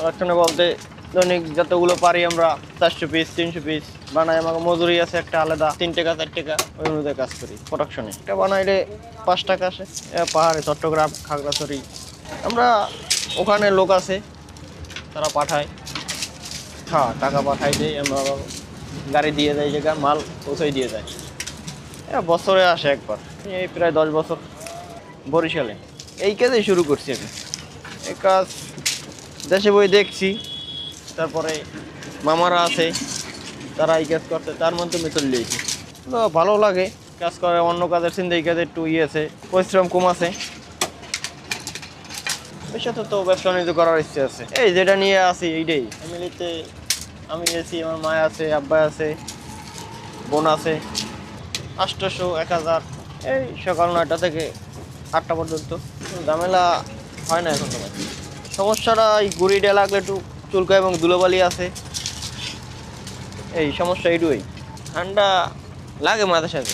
প্রোডাকশনে বলতে দৈনিক যতগুলো পারি আমরা 400 পিস 300 পিস বানাই। আমাকে মজুরি আছে একটা আলাদা, 3 টাকা 4 টাকা, ওই অনুযায়ী কাজ করি প্রোডাকশনে। এটা বানাইলে 5 টাকা আসে। পাহাড়ে চট্টগ্রাম, খাগড়াছড়ি, আমরা ওখানে লোক আছে তারা পাঠায়, হ্যাঁ টাকা পাঠাই দেয়, আমরা গাড়ি দিয়ে দেয়, জায়গা মাল পৌঁছাই দিয়ে যায়। বছরে আসে একবার। এই প্রায় 10 বছর বরিশালে এই কাজেই শুরু করছি আমি। এই কাজ দেশে বই দেখছি, তারপরে মামারা আছে তারা এই কাজ করছে, তার মাধ্যমে চলে গেছি। তো ভালো লাগে কাজ করে, অন্য কাজের চিন্তা এই কাজে একটু আছে, পরিশ্রম কম আছে। এর সাথে তো ব্যবসা বাণিজ্য করার ইচ্ছে আছে। এই যেটা নিয়ে আসি এইটাই ফ্যামিলিতে, আমি আছি, আমার মা আছে, আব্বা আছে, বোন আছে। 800 1000, এই সকাল 9টা থেকে 8টা পর্যন্ত। ঝামেলা হয় না এখন তোমার। সমস্যাটা এই গুড়িটা লাগলে একটু চুলকা এবং ধুলোবালি আছে, এই সমস্যা এইটুই। ঠান্ডা লাগে মাঝে সাথে।